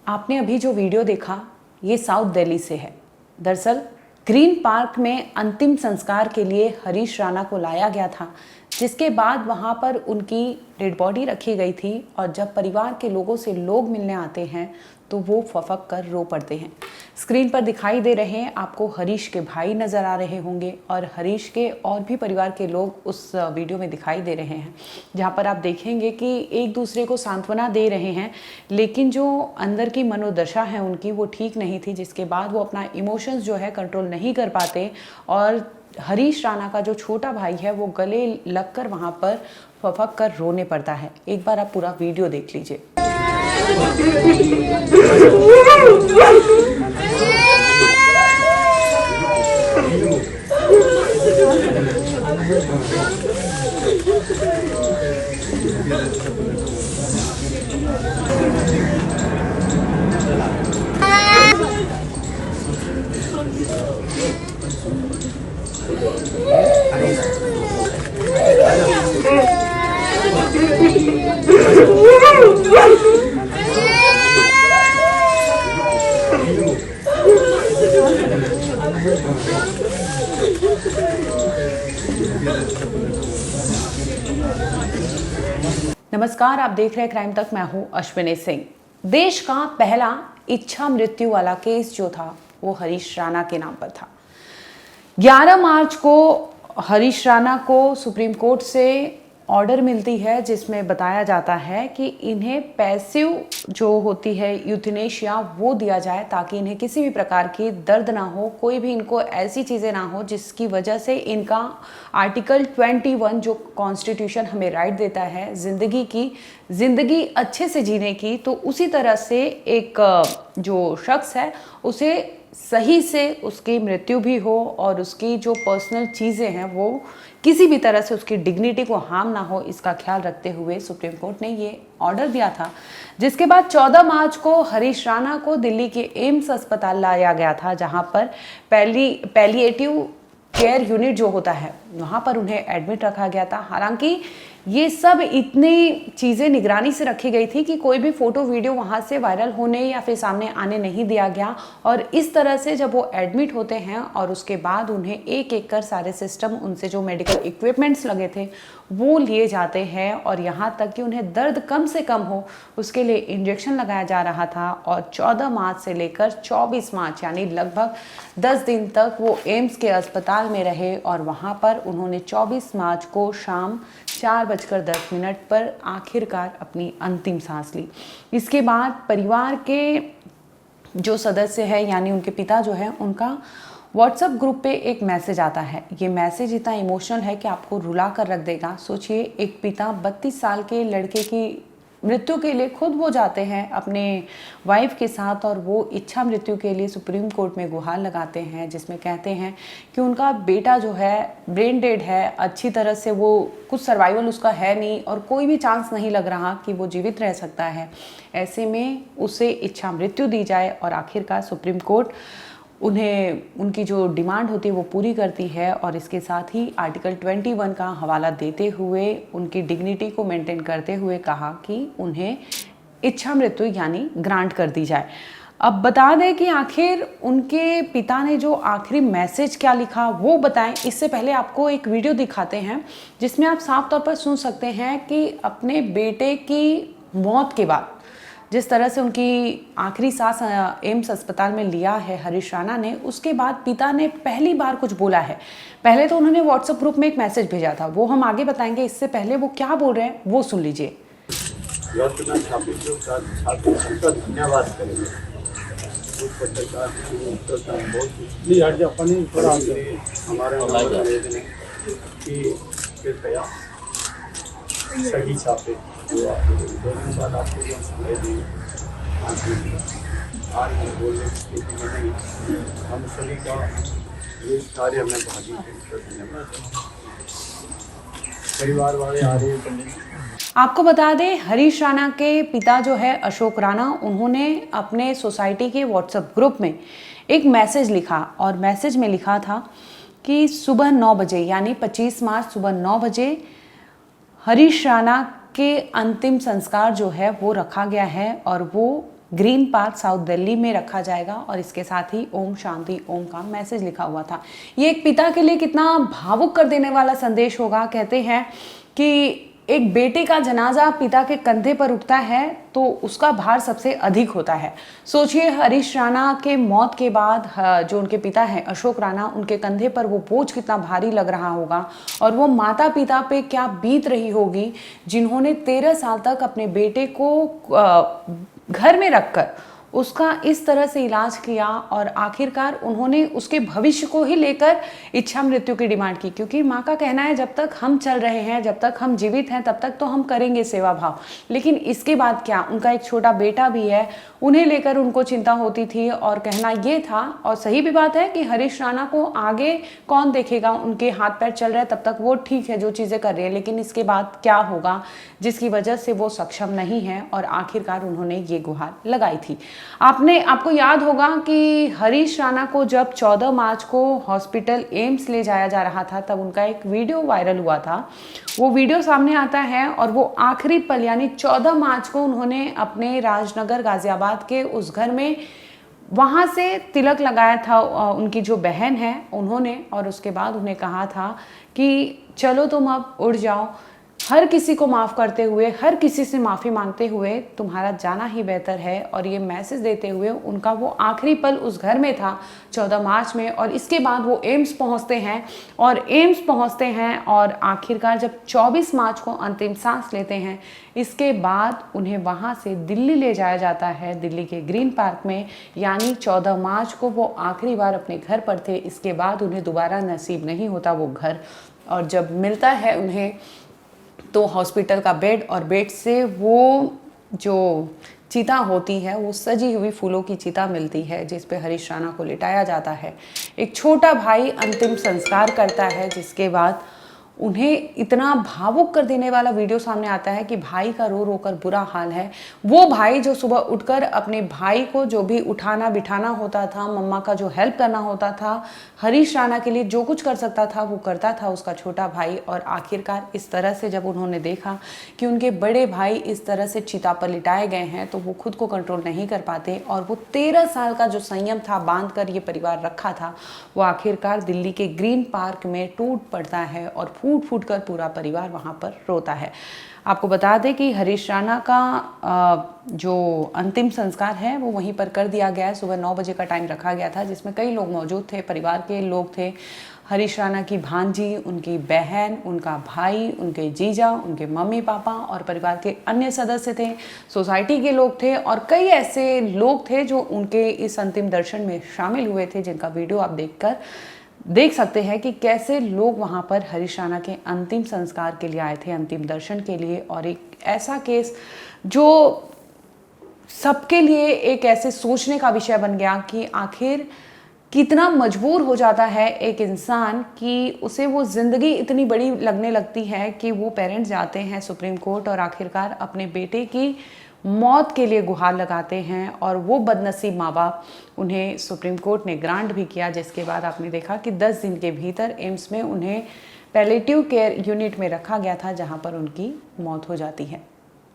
आपने अभी जो वीडियो देखा ये साउथ दिल्ली से है। दरअसल ग्रीन पार्क में अंतिम संस्कार के लिए हरीश राणा को लाया गया था, जिसके बाद वहां पर उनकी डेड बॉडी रखी गई थी और जब परिवार के लोगों से लोग मिलने आते हैं तो वो फफक कर रो पड़ते हैं। स्क्रीन पर दिखाई दे रहे हैं आपको हरीश के भाई नज़र आ रहे होंगे और हरीश के और भी परिवार के लोग उस वीडियो में दिखाई दे रहे हैं, जहाँ पर आप देखेंगे कि एक दूसरे को सांत्वना दे रहे हैं, लेकिन जो अंदर की मनोदशा है उनकी वो ठीक नहीं थी, जिसके बाद वो अपना इमोशंस जो है कंट्रोल नहीं कर पाते और हरीश राणा का जो छोटा भाई है वो गले लगकर वहाँ पर फफक कर रोने पड़ता है। एक बार आप पूरा वीडियो देख लीजिए। नमस्कार, आप देख रहे हैं क्राइम तक। मैं हूं अश्विनी सिंह। देश का पहला इच्छा मृत्यु वाला केस जो था वो हरीश राणा के नाम पर था। 11 मार्च को हरीश राणा को सुप्रीम कोर्ट से ऑर्डर मिलती है जिसमें बताया जाता है कि इन्हें पैसिव जो होती है यूथनेशिया वो दिया जाए ताकि इन्हें किसी भी प्रकार की दर्द ना हो, कोई भी इनको ऐसी चीज़ें ना हो जिसकी वजह से इनका आर्टिकल 21 जो कॉन्स्टिट्यूशन हमें राइट देता है ज़िंदगी अच्छे से जीने की, तो उसी तरह से एक जो शख्स है उसे सही से उसकी मृत्यु भी हो और उसकी जो पर्सनल चीज़ें हैं वो किसी भी तरह से उसकी डिग्निटी को हार्म ना हो, इसका ख्याल रखते हुए सुप्रीम कोर्ट ने ये ऑर्डर दिया था। जिसके बाद 14 मार्च को हरीश राणा को दिल्ली के एम्स अस्पताल लाया गया था, जहां पर पैलिएटिव केयर यूनिट जो होता है वहां पर उन्हें एडमिट रखा गया था। हालांकि ये सब इतनी चीज़ें निगरानी से रखी गई थी कि कोई भी फोटो वीडियो वहाँ से वायरल होने या फिर सामने आने नहीं दिया गया और इस तरह से जब वो एडमिट होते हैं और उसके बाद उन्हें एक एक कर सारे सिस्टम, उनसे जो मेडिकल इक्विपमेंट्स लगे थे वो लिए जाते हैं और यहाँ तक कि उन्हें दर्द कम से कम हो उसके लिए इंजेक्शन लगाया जा रहा था। और 14 मार्च से लेकर 24 मार्च यानी लगभग 10 दिन तक वो एम्स के अस्पताल में रहे और वहाँ पर उन्होंने 24 मार्च को शाम 4:10 पर आखिरकार अपनी अंतिम सांस ली। इसके बाद परिवार के जो सदस्य हैं यानी उनके पिता जो है उनका व्हाट्सएप ग्रुप पे एक मैसेज आता है। ये मैसेज इतना इमोशनल है कि आपको रुला कर रख देगा। सोचिए, एक पिता 32 साल के लड़के की मृत्यु के लिए खुद वो जाते हैं अपने वाइफ के साथ और वो इच्छा मृत्यु के लिए सुप्रीम कोर्ट में गुहार लगाते हैं, जिसमें कहते हैं कि उनका बेटा जो है ब्रेन डेड है, अच्छी तरह से वो कुछ सर्वाइवल उसका है नहीं और कोई भी चांस नहीं लग रहा कि वो जीवित रह सकता है। ऐसे में उसे इच्छा मृत्यु दी जाए और आखिरकार सुप्रीम कोर्ट उन्हें उनकी जो डिमांड होती है वो पूरी करती है और इसके साथ ही आर्टिकल 21 का हवाला देते हुए उनकी डिग्निटी को मेंटेन करते हुए कहा कि उन्हें इच्छा मृत्यु यानी ग्रांट कर दी जाए। अब बता दें कि आखिर उनके पिता ने जो आखिरी मैसेज क्या लिखा वो बताएं, इससे पहले आपको एक वीडियो दिखाते हैं जिसमें आप साफ तौर पर सुन सकते हैं कि अपने बेटे की मौत के बाद जिस तरह से उनकी आखिरी सांस एम्स अस्पताल में लिया है हरीश राणा ने, उसके बाद पिता ने पहली बार कुछ बोला है। पहले तो उन्होंने व्हाट्सएप ग्रुप में एक मैसेज भेजा था, वो हम आगे बताएंगे। इससे पहले वो क्या बोल रहे हैं वो सुन लीजिए। धन्यवाद करेंगे। पत्रकार बहुत नहीं हट जाओ पानी थोड़ा हट जाओ। हमारे कि कृपया सही छापे जो आपको 2 दिन बाद आपको जो सुनाई दी आज हम बोलने की स्थिति में नहीं, हम सभी का ये कार्य में भागी धन्यवाद। परिवार वाले आ रहे हैं। आपको बता दें, हरीश राणा के पिता जो है अशोक राणा, उन्होंने अपने सोसाइटी के व्हाट्सएप ग्रुप में एक मैसेज लिखा और मैसेज में लिखा था कि सुबह 9 बजे यानी 25 मार्च सुबह 9 बजे हरीश राणा के अंतिम संस्कार जो है वो रखा गया है और वो ग्रीन पार्क साउथ दिल्ली में रखा जाएगा और इसके साथ ही ओम शांति ओम का मैसेज लिखा हुआ था। ये एक पिता के लिए कितना भावुक कर देने वाला संदेश होगा। कहते हैं कि एक बेटे का जनाजा पिता के कंधे पर उठता है तो उसका भार सबसे अधिक होता है। सोचिए, हरीश राणा के मौत के बाद जो उनके पिता हैं अशोक राणा, उनके कंधे पर वो बोझ कितना भारी लग रहा होगा और वो माता पिता पे क्या बीत रही होगी जिन्होंने 13 साल तक अपने बेटे को घर में रखकर उसका इस तरह से इलाज किया और आखिरकार उन्होंने उसके भविष्य को ही लेकर इच्छा मृत्यु की डिमांड की, क्योंकि माँ का कहना है जब तक हम चल रहे हैं, जब तक हम जीवित हैं, तब तक तो हम करेंगे सेवा भाव, लेकिन इसके बाद क्या। उनका एक छोटा बेटा भी है, उन्हें लेकर उनको चिंता होती थी और कहना ये था, और सही भी बात है कि हरीश राणा को आगे कौन देखेगा, उनके हाथ पैर चल रहे हैं तब तक वो ठीक है जो चीज़ें कर रही है, लेकिन इसके बाद क्या होगा जिसकी वजह से वो सक्षम नहीं है और आखिरकार उन्होंने ये गुहार लगाई थी। आपको याद होगा कि हरीश राणा को जब 14 मार्च को हॉस्पिटल एम्स ले जाया जा रहा था तब उनका एक वीडियो वायरल हुआ था। वो वीडियो सामने आता है और वो आखिरी पल यानी 14 मार्च को उन्होंने अपने राजनगर गाजियाबाद के उस घर में वहाँ से तिलक लगाया था उनकी जो बहन है उन्होंने, और उसके बाद उन्हें कहा था कि चलो तुम अब उड़ जाओ, हर किसी को माफ़ करते हुए, हर किसी से माफ़ी मांगते हुए तुम्हारा जाना ही बेहतर है। और ये मैसेज देते हुए उनका वो आखिरी पल उस घर में था 14 मार्च में, और इसके बाद वो एम्स पहुंचते हैं और आखिरकार जब 24 मार्च को अंतिम सांस लेते हैं, इसके बाद उन्हें वहाँ से दिल्ली ले जाया जाता है, दिल्ली के ग्रीन पार्क में, यानी 14 मार्च को वो आखिरी बार अपने घर पर थे। इसके बाद उन्हें दोबारा नसीब नहीं होता वो घर, और जब मिलता है उन्हें तो हॉस्पिटल का बेड, और बेड से वो जो चिता होती है वो सजी हुई फूलों की चिता मिलती है जिस पे हरीश राणा को लिटाया जाता है। एक छोटा भाई अंतिम संस्कार करता है, जिसके बाद उन्हें इतना भावुक कर देने वाला वीडियो सामने आता है कि भाई का रो रो कर बुरा हाल है। वो भाई जो सुबह उठकर अपने भाई को जो भी उठाना बिठाना होता था, मम्मा का जो हेल्प करना होता था, हरीश राणा के लिए जो कुछ कर सकता था वो करता था उसका छोटा भाई। और आखिरकार इस तरह से जब उन्होंने देखा कि उनके बड़े भाई इस तरह से चिता पर लिटाए गए हैं तो वो खुद को कंट्रोल नहीं कर पाते, और वो 13 साल का जो संयम था बांध कर ये परिवार रखा था, वो आखिरकार दिल्ली के ग्रीन पार्क में टूट पड़ता है और फूट फूट कर पूरा परिवार वहाँ पर रोता है। आपको बता दें कि हरीश राणा का जो अंतिम संस्कार है वो वहीं पर कर दिया गया है। सुबह 9 बजे का टाइम रखा गया था, जिसमें कई लोग मौजूद थे, परिवार के लोग थे, हरीश राणा की भांजी, उनकी बहन, उनका भाई, उनके जीजा, उनके मम्मी पापा और परिवार के अन्य सदस्य थे, सोसाइटी के लोग थे और कई ऐसे लोग थे जो उनके इस अंतिम दर्शन में शामिल हुए थे, जिनका वीडियो आप देख सकते हैं कि कैसे लोग वहाँ पर हरीश राणा के अंतिम संस्कार के लिए आए थे, अंतिम दर्शन के लिए। और एक ऐसा केस जो सबके लिए एक ऐसे सोचने का विषय बन गया कि आखिर कितना मजबूर हो जाता है एक इंसान कि उसे वो ज़िंदगी इतनी बड़ी लगने लगती है कि वो पेरेंट्स जाते हैं सुप्रीम कोर्ट और आखिरकार अपने बेटे की मौत के लिए गुहार लगाते हैं, और वो बदनसीब माँ बाप, उन्हें सुप्रीम कोर्ट ने ग्रांट भी किया, जिसके बाद आपने देखा कि 10 दिन के भीतर एम्स में उन्हें पैलेटिव केयर यूनिट में रखा गया था, जहाँ पर उनकी मौत हो जाती है।